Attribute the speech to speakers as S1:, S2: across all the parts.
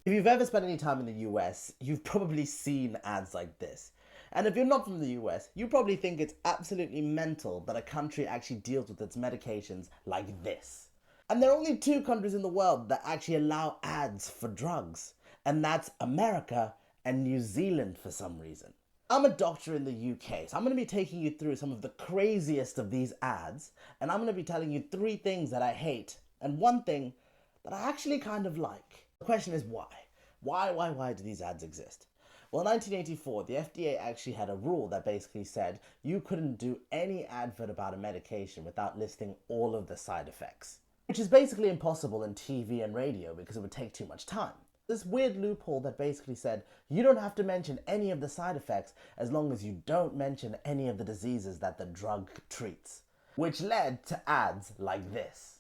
S1: If you've ever spent any time in the US, you've probably seen ads like this. And if you're not from the US, you probably think it's absolutely mental that a country actually deals with its medications like this. And there are only two countries in the world that actually allow ads for drugs, and that's America and New Zealand for some reason. I'm a doctor in the UK, so I'm going to be taking you through some of the craziest of these ads, and I'm going to be telling you 3 things that I hate and 1 thing that I actually kind of like. The question is why? Why do these ads exist? Well, in 1984, the FDA actually had a rule that basically said you couldn't do any advert about a medication without listing all of the side effects, which is basically impossible in TV and radio because it would take too much time. This weird loophole that basically said you don't have to mention any of the side effects as long as you don't mention any of the diseases that the drug treats, which led to ads like this.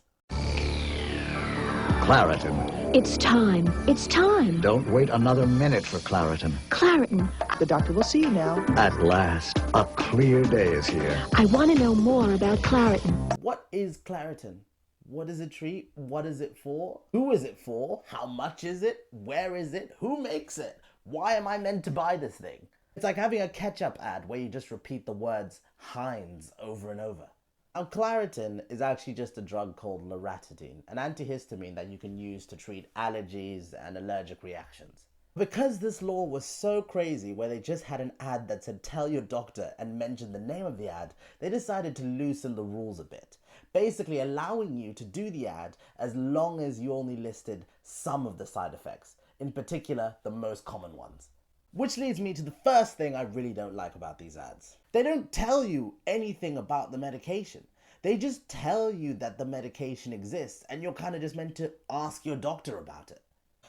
S2: Claritin.
S3: It's time. It's time.
S2: Don't wait another minute for Claritin.
S3: Claritin.
S4: The doctor will see you now.
S2: At last, a clear day is here.
S3: I want to know more about Claritin.
S1: What is Claritin? What does it treat? What is it for? Who is it for? How much is it? Where is it? Who makes it? Why am I meant to buy this thing? It's like having a ketchup ad where you just repeat the words Heinz over and over. Now, Claritin is actually just a drug called loratadine, an antihistamine that you can use to treat allergies and allergic reactions. Because this law was so crazy where they just had an ad that said tell your doctor and mention the name of the ad, they decided to loosen the rules a bit, basically allowing you to do the ad as long as you only listed some of the side effects, in particular the most common ones. Which leads me to the first thing I really don't like about these ads. They don't tell you anything about the medication. They just tell you that the medication exists and you're kind of just meant to ask your doctor about it.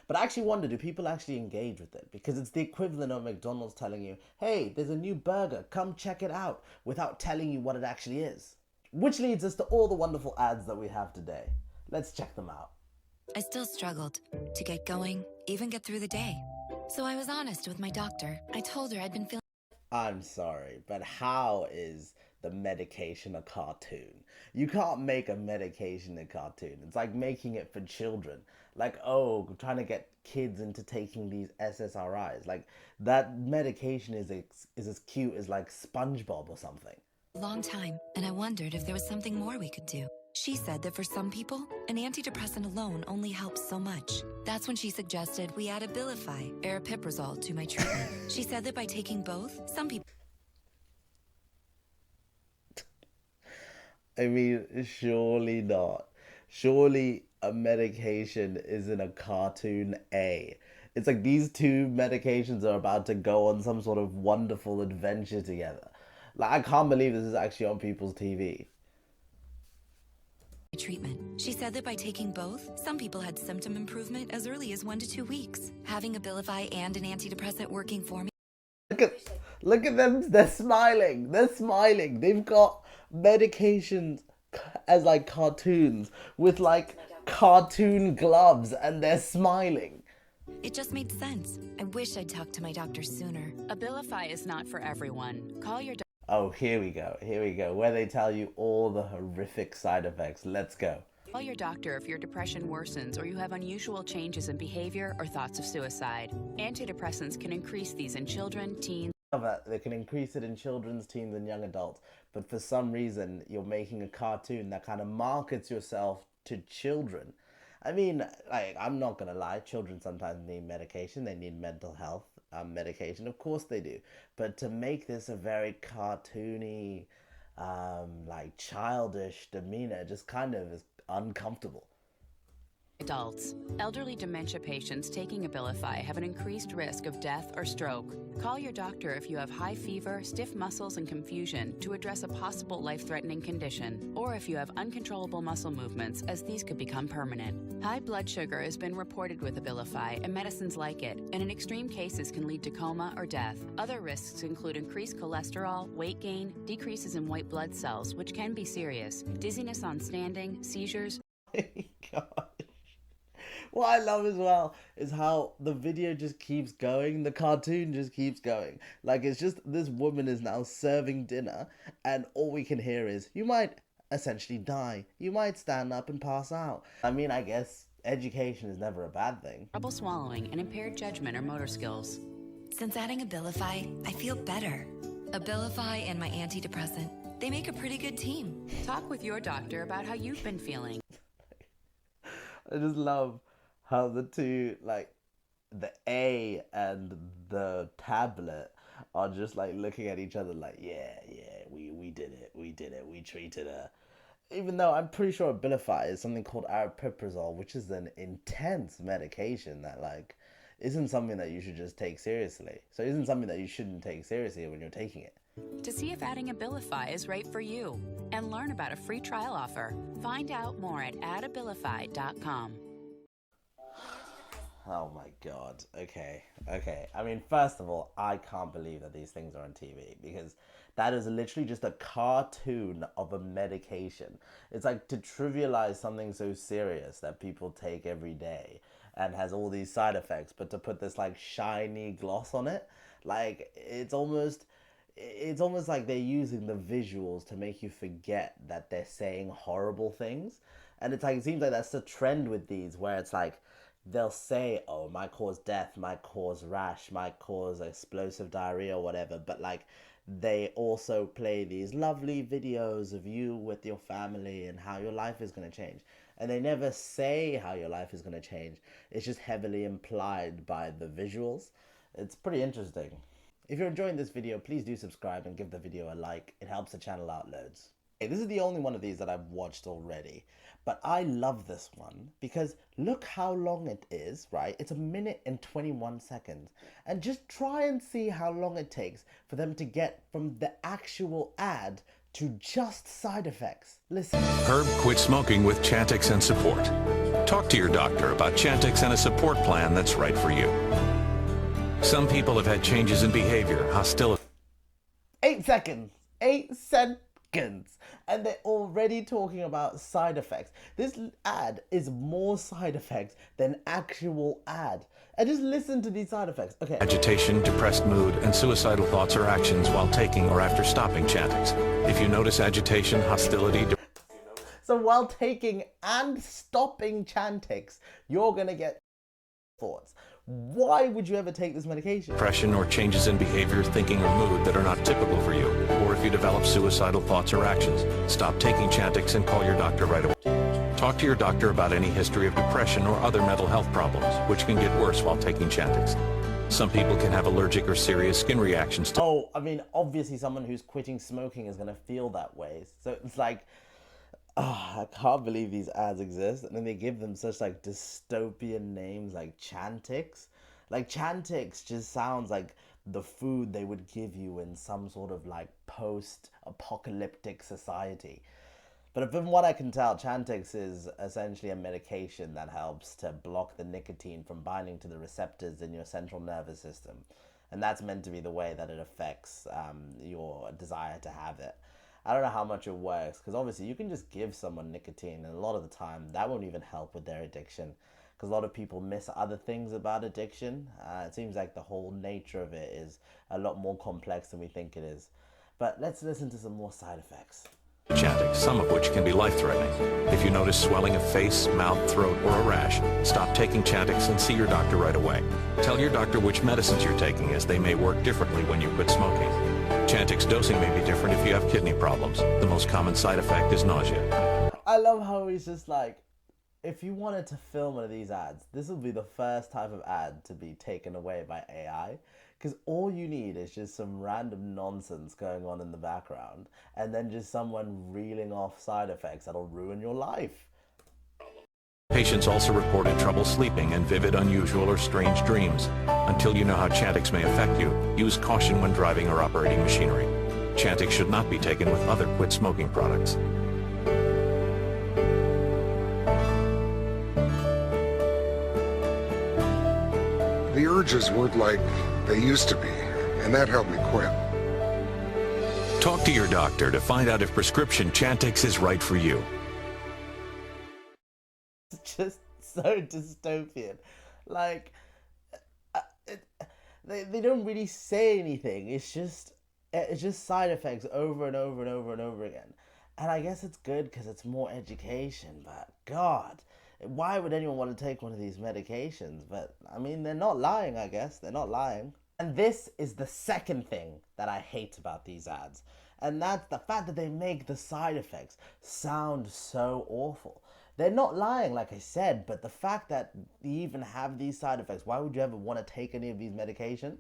S1: But I actually wonder, do people actually engage with it? Because it's the equivalent of McDonald's telling you, hey, there's a new burger, come check it out, without telling you what it actually is. Which leads us to all the wonderful ads that we have today. Let's check them out.
S5: I still struggled to get going, even get through the day. So I was honest with my doctor. I told her I'd been feeling...
S1: I'm sorry, but how is the medication a cartoon? You can't make a medication a cartoon. It's like making it for children. Like, oh, trying to get kids into taking these SSRIs. Like, that medication is as cute as like SpongeBob or something.
S5: long time, and I wondered if there was something more we could do. She said that for some people, an antidepressant alone only helps so much. That's when she suggested we add Abilify, aripiprazole, to my treatment. She said that by taking both, some people...
S1: I mean, surely not. Surely a medication isn't a cartoon A. It's like these two medications are about to go on some sort of wonderful adventure together. Like, I can't believe this is actually on people's TV.
S5: treatment. She said that by taking both, some people had symptom improvement as early as 1 to 2 weeks. Having Abilify and an antidepressant working for me.
S1: Look at them. They're smiling. They're smiling. They've got medications as like cartoons with like cartoon gloves and they're smiling.
S5: It just made sense. I wish I'd talked to my doctor sooner.
S6: Abilify is not for everyone. Call your doctor.
S1: Oh, here we go. Here we go. Where they tell you all the horrific side effects. Let's go.
S6: Call your doctor if your depression worsens or you have unusual changes in behavior or thoughts of suicide. Antidepressants can increase these in children, teens.
S1: They can increase it in children's, teens, and young adults. But for some reason, you're making a cartoon that kind of markets yourself to children. I mean, like, I'm not gonna lie, children sometimes need medication. They need mental health medication. Of course they do. But to make this a very cartoony, like childish demeanor just kind of is uncomfortable.
S6: Adults. Elderly dementia patients taking Abilify have an increased risk of death or stroke. Call your doctor if you have high fever, stiff muscles, and confusion to address a possible life-threatening condition, or if you have uncontrollable muscle movements, as these could become permanent. High blood sugar has been reported with Abilify and medicines like it, and in extreme cases can lead to coma or death. Other risks include increased cholesterol, weight gain, decreases in white blood cells, which can be serious, dizziness on standing, seizures.
S1: God. What I love as well is how the video just keeps going, the cartoon just keeps going. Like, it's just, this woman is now serving dinner, and all we can hear is, you might essentially die. You might stand up and pass out. I mean, I guess education is never a bad thing.
S6: Trouble swallowing, and impaired judgment or motor skills.
S5: Since adding Abilify, I feel better. Abilify and my antidepressant, they make a pretty good team.
S6: Talk with your doctor about how you've been feeling.
S1: I just love how the two, like, the A and the tablet are just like looking at each other like, yeah, we did it, we treated her. Even though I'm pretty sure Abilify is something called aripiprazole, which is an intense medication that, like, isn't something that you should just take seriously. So it isn't something that you shouldn't take seriously when you're taking it.
S6: To see if adding Abilify is right for you and learn about a free trial offer, find out more at addabilify.com.
S1: Oh my god. Okay. I mean, first of all, I can't believe that these things are on TV, because that is literally just a cartoon of a medication. It's like to trivialize something so serious that people take every day and has all these side effects, but to put this like shiny gloss on it, like it's almost like they're using the visuals to make you forget that they're saying horrible things. And it's like, it seems like that's the trend with these, where it's like they'll say, oh, might cause death, might cause rash, might cause explosive diarrhea or whatever, but like they also play these lovely videos of you with your family and how your life is going to change. And they never say how your life is going to change. It's just heavily implied by the visuals. It's pretty interesting. If you're enjoying this video, please do subscribe and give the video a like. It helps the channel out loads. Okay, this is the only one of these that I've watched already, but I love this one because look how long it is, right? It's 1 minute and 21 seconds. And just try and see how long it takes for them to get from the actual ad to just side effects. Listen.
S4: Herb quit smoking with Chantix and support. Talk to your doctor about Chantix and a support plan that's right for you. Some people have had changes in behavior, hostility.
S1: 8 seconds. 8 seconds. And they're already talking about side effects. This ad is more side effects than actual ad. And just listen to these side effects. Okay.
S4: Agitation, depressed mood, and suicidal thoughts or actions while taking or after stopping Chantix. If you notice agitation, hostility,
S1: so while taking and stopping Chantix, you're going to get thoughts. Why would you ever take this medication?
S4: depression or changes in behavior, thinking, or mood that are not typical for you, or if you develop suicidal thoughts or actions, stop taking Chantix and call your doctor right away. Talk to your doctor about any history of depression or other mental health problems, which can get worse while taking Chantix. Some people can have allergic or serious skin reactions to...
S1: Oh, I mean, obviously someone who's quitting smoking is going to feel that way. So it's like, I can't believe these ads exist. And then they give them such like dystopian names like Chantix. Like Chantix just sounds like the food they would give you in some sort of like post-apocalyptic society. But from what I can tell, Chantix is essentially a medication that helps to block the nicotine from binding to the receptors in your central nervous system. And that's meant to be the way that it affects your desire to have it. I don't know how much it works, because obviously you can just give someone nicotine, and a lot of the time that won't even help with their addiction, because a lot of people miss other things about addiction. It seems like the whole nature of it is a lot more complex than we think it is. But let's listen to some more side effects.
S4: Chantix, some of which can be life-threatening. If you notice swelling of face, mouth, throat, or a rash, stop taking Chantix and see your doctor right away. Tell your doctor which medicines you're taking, as they may work differently when you quit smoking. Chantix dosing may be different if you have kidney problems. The most common side effect is nausea.
S1: I love how he's just like, if you wanted to film one of these ads, this will be the first type of ad to be taken away by AI. Because all you need is just some random nonsense going on in the background, and then just someone reeling off side effects that'll ruin your life.
S4: Patients also reported trouble sleeping and vivid, unusual, or strange dreams. Until you know how Chantix may affect you, use caution when driving or operating machinery. Chantix should not be taken with other quit smoking products.
S7: The urges weren't like they used to be, and that helped me quit.
S4: Talk to your doctor to find out if prescription Chantix is right for you.
S1: It's just so dystopian. Like, they don't really say anything. It's just side effects over and over and over and over again. And I guess it's good because it's more education, but God, why would anyone want to take one of these medications? But I mean, they're not lying, I guess. They're not lying. And this is the second thing that I hate about these ads. And that's the fact that they make the side effects sound so awful. They're not lying, like I said, but the fact that you even have these side effects, why would you ever want to take any of these medications?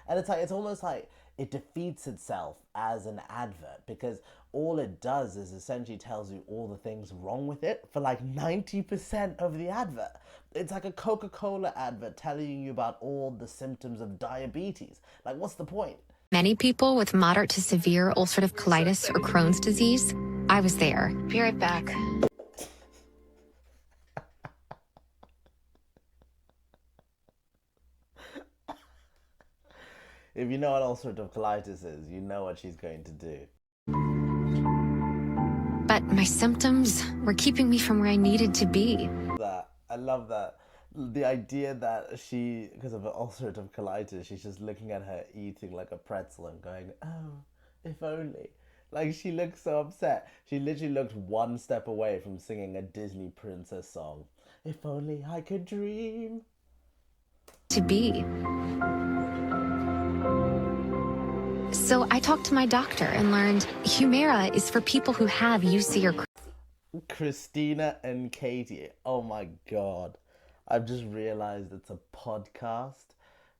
S1: And it's like, it's almost like it defeats itself as an advert, because all it does is essentially tells you all the things wrong with it for like 90% of the advert. It's like a Coca-Cola advert telling you about all the symptoms of diabetes. Like, what's the point?
S8: Many people with moderate to severe ulcerative colitis or Crohn's disease. I was there. Be right back.
S1: If you know what ulcerative colitis is, you know what she's going to do.
S8: But my symptoms were keeping me from where I needed to be.
S1: I love that. The idea that she, because of ulcerative colitis, she's just looking at her eating like a pretzel and going, oh, if only. Like, she looks so upset. She literally looked one step away from singing a Disney princess song. If only I could dream.
S8: To be. So I talked to my doctor and learned Humira is for people who have UC or
S1: Christina and Katie. Oh my God. I've just realized it's a podcast.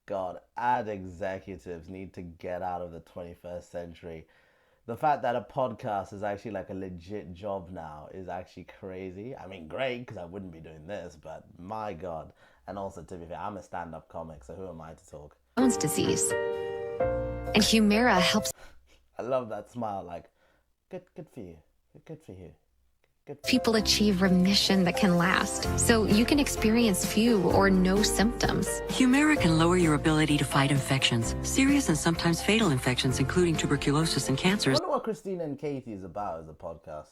S1: God, ad executives need to get out of the 21st century. The fact that a podcast is actually like a legit job now is actually crazy. I mean, great, because I wouldn't be doing this, but my God. And also, to be fair, I'm a stand-up comic, so who am I to talk?
S8: Crohn's disease. And Humira helps.
S1: I love that smile, like, good for you. Good for you.
S8: People achieve remission that can last, so you can experience few or no symptoms.
S9: Humira can lower your ability to fight infections, serious and sometimes fatal infections, including tuberculosis and cancers.
S1: I wonder what Christina and Katie is about as a podcast.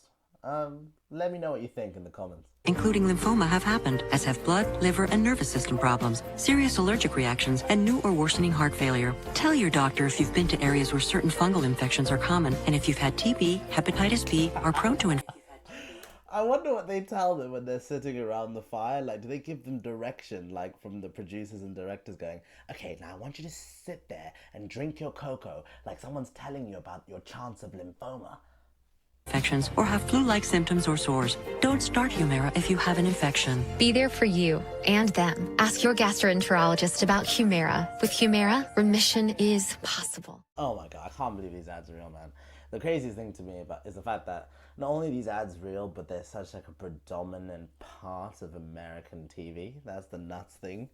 S1: Let me know what you think in the comments.
S9: Including lymphoma have happened, as have blood, liver, and nervous system problems, serious allergic reactions, and new or worsening heart failure. Tell your doctor if you've been to areas where certain fungal infections are common, and if you've had TB, hepatitis B, are prone to infections.
S1: I wonder what they tell them when they're sitting around the fire. Like, do they give them direction, like from the producers and directors going, okay, now I want you to sit there and drink your cocoa like someone's telling you about your chance of lymphoma.
S9: Infections or have flu-like symptoms or sores. Don't start Humira if you have an infection.
S8: Be there for you and them. Ask your gastroenterologist about Humira. With Humira, remission is possible.
S1: Oh my God, I can't believe these ads are real, man. The craziest thing to me about is the fact that not only are these ads real, but they're such like a predominant part of American TV. That's the nuts thing.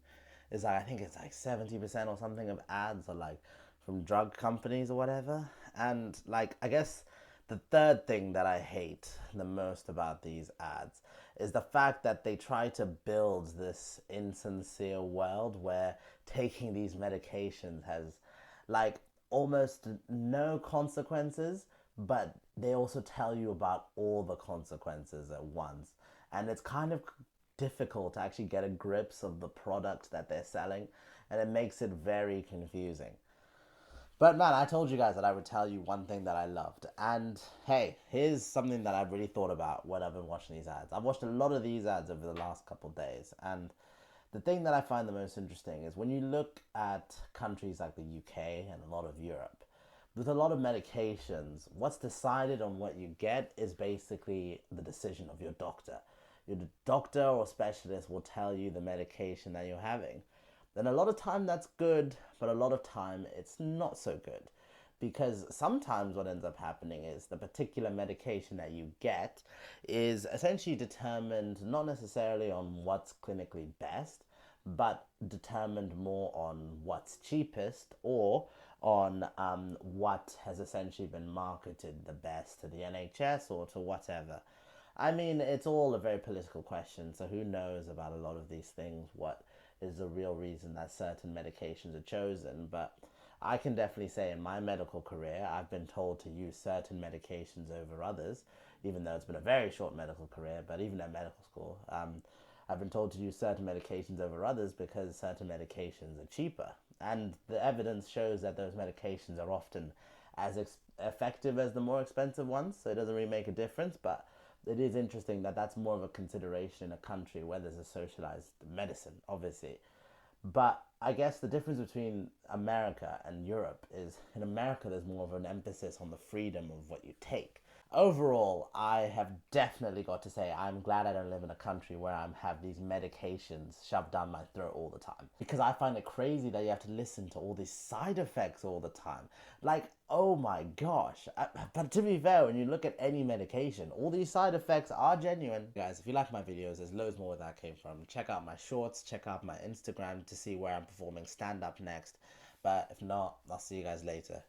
S1: Is like, I think it's like 70% or something of ads are like from drug companies or whatever. And like, I guess the third thing that I hate the most about these ads is the fact that they try to build this insincere world where taking these medications has like almost no consequences, but they also tell you about all the consequences at once. And it's kind of difficult to actually get a grips of the product that they're selling, and it makes it very confusing. But man, I told you guys that I would tell you one thing that I loved. And hey, here's something that I've really thought about when I've been watching these ads. I've watched a lot of these ads over the last couple of days, and the thing that I find the most interesting is when you look at countries like the UK and a lot of Europe, with a lot of medications, what's decided on what you get is basically the decision of your doctor. Your doctor or specialist will tell you the medication that you're having. Then a lot of time that's good, but a lot of time it's not so good. Because sometimes what ends up happening is the particular medication that you get is essentially determined not necessarily on what's clinically best, but determined more on what's cheapest or on what has essentially been marketed the best to the NHS or to whatever. I mean, it's all a very political question, so who knows about a lot of these things, what is the real reason that certain medications are chosen. But I can definitely say in my medical career, I've been told to use certain medications over others, even though it's been a very short medical career, but even at medical school, I've been told to use certain medications over others because certain medications are cheaper. And the evidence shows that those medications are often effective as the more expensive ones, so it doesn't really make a difference. But it is interesting that that's more of a consideration in a country where there's a socialized medicine, obviously. But I guess the difference between America and Europe is in America there's more of an emphasis on the freedom of what you take. Overall, I have definitely got to say I'm glad I don't live in a country where I have these medications shoved down my throat all the time. Because I find it crazy that you have to listen to all these side effects all the time. Like, oh my gosh. But to be fair, when you look at any medication, all these side effects are genuine. Guys, if you like my videos, there's loads more where that came from. Check out my shorts, check out my Instagram to see where I'm performing stand-up next. But if not, I'll see you guys later.